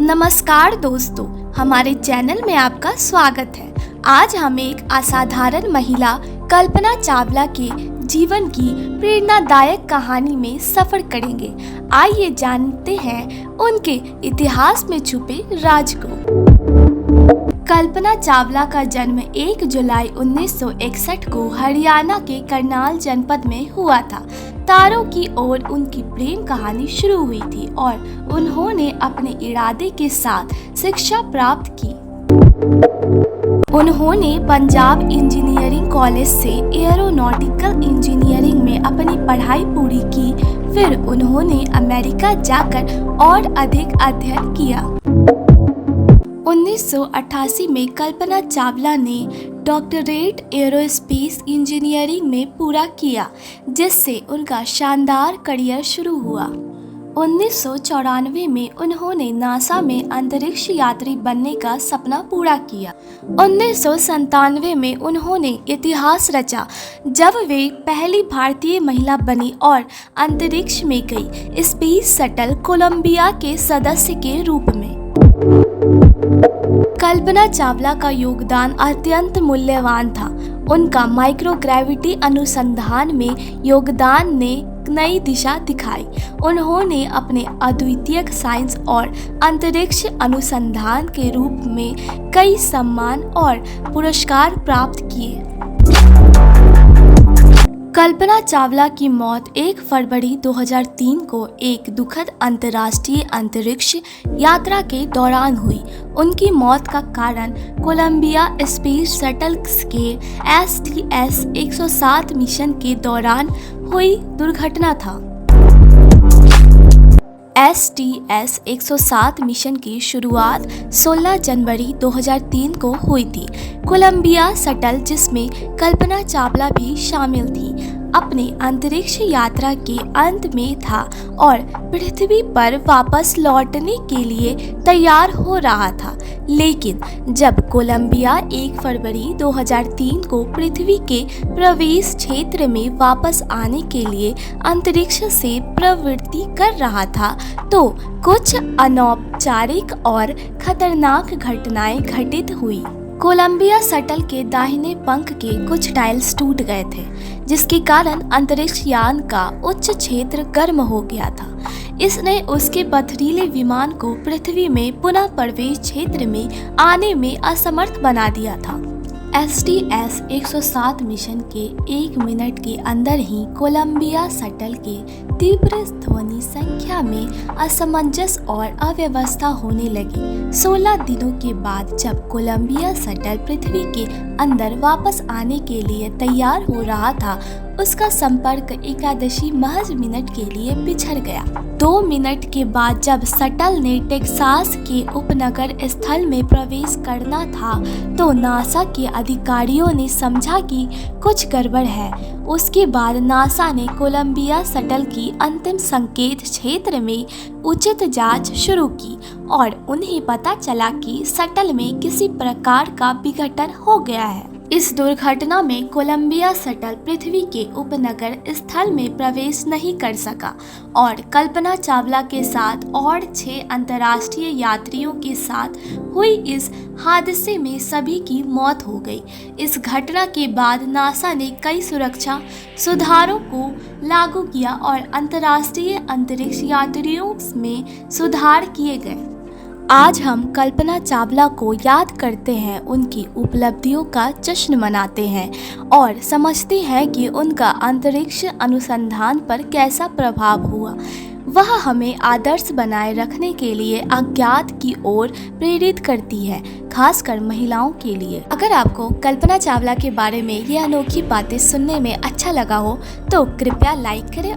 नमस्कार दोस्तों, हमारे चैनल में आपका स्वागत है। आज हम एक असाधारण महिला कल्पना चावला के जीवन की प्रेरणादायक कहानी में सफर करेंगे। आइए जानते हैं उनके इतिहास में छुपे राज को। कल्पना चावला का जन्म 1 जुलाई 1961 को हरियाणा के करनाल जनपद में हुआ था। तारों की ओर उनकी प्रेम कहानी शुरू हुई थी और उन्होंने अपने इरादे के साथ शिक्षा प्राप्त की। उन्होंने पंजाब इंजीनियरिंग कॉलेज से एरोनॉटिकल इंजीनियरिंग में अपनी पढ़ाई पूरी की। फिर उन्होंने अमेरिका जाकर और अधिक अध्ययन किया। 1988 में कल्पना चावला ने डॉक्टरेट एरोस्पेस इंजीनियरिंग में पूरा किया, जिससे उनका शानदार करियर शुरू हुआ। 1994 में उन्होंने नासा में अंतरिक्ष यात्री बनने का सपना पूरा किया। 1997 में उन्होंने इतिहास रचा जब वे पहली भारतीय महिला बनी और अंतरिक्ष में गई, स्पेस शटल कोलंबिया के सदस्य के रूप में। कल्पना चावला का योगदान अत्यंत मूल्यवान था। उनका माइक्रोग्रेविटी अनुसंधान में योगदान ने नई दिशा दिखाई। उन्होंने अपने अद्वितीय साइंस और अंतरिक्ष अनुसंधान के रूप में कई सम्मान और पुरस्कार प्राप्त किए। कल्पना चावला की मौत 1 फरवरी 2003 को एक दुखद अंतर्राष्ट्रीय अंतरिक्ष यात्रा के दौरान हुई। उनकी मौत का कारण कोलंबिया स्पेस शटल के STS-107 मिशन के दौरान हुई दुर्घटना था। STS-107 मिशन की शुरुआत 16 जनवरी 2003 को हुई थी। कोलंबिया शटल, जिसमें कल्पना चावला भी शामिल थी, अपने अंतरिक्ष यात्रा के अंत में था और पृथ्वी पर वापस लौटने के लिए तैयार हो रहा था। लेकिन जब कोलंबिया 1 फरवरी 2003 को पृथ्वी के प्रवेश क्षेत्र में वापस आने के लिए अंतरिक्ष से प्रवृत्ति कर रहा था, तो कुछ अनौपचारिक और खतरनाक घटनाएं घटित हुई। कोलंबिया शटल के दाहिने पंख के कुछ टाइल्स टूट गए थे, जिसके कारण अंतरिक्ष यान का उच्च क्षेत्र गर्म हो गया था। इसने उसके पथरीले विमान को पृथ्वी में पुनः प्रवेश क्षेत्र में आने में असमर्थ बना दिया था। STS-107 मिशन के 1 मिनट के अंदर ही कोलंबिया शटल के तीव्र ध्वनि संख्या में असमंजस और अव्यवस्था होने लगी। 16 दिनों के बाद जब कोलंबिया शटल पृथ्वी के अंदर वापस आने के लिए तैयार हो रहा था, उसका संपर्क 81 महज मिनट के लिए बिछड़ गया। 2 मिनट के बाद जब शटल ने टेक्सास के उपनगर स्थल में प्रवेश करना था, तो नासा के अधिकारियों ने समझा कि कुछ गड़बड़ है। उसके बाद नासा ने कोलंबिया शटल की अंतिम संकेत क्षेत्र में उचित जांच शुरू की और उन्हें पता चला कि शटल में किसी प्रकार का विघटन हो गया है। इस दुर्घटना में कोलंबिया शटल पृथ्वी के उपनगर स्थल में प्रवेश नहीं कर सका और कल्पना चावला के साथ और 6 अंतर्राष्ट्रीय यात्रियों के साथ हुई इस हादसे में सभी की मौत हो गई। इस घटना के बाद नासा ने कई सुरक्षा सुधारों को लागू किया और अंतर्राष्ट्रीय अंतरिक्ष यात्रियों में सुधार किए गए। आज हम कल्पना चावला को याद करते हैं, उनकी उपलब्धियों का जश्न मनाते हैं और समझते हैं कि उनका अंतरिक्ष अनुसंधान पर कैसा प्रभाव हुआ। वह हमें आदर्श बनाए रखने के लिए अज्ञात की ओर प्रेरित करती है, खासकर महिलाओं के लिए। अगर आपको कल्पना चावला के बारे में ये अनोखी बातें सुनने में अच्छा लगा हो, तो कृपया लाइक करें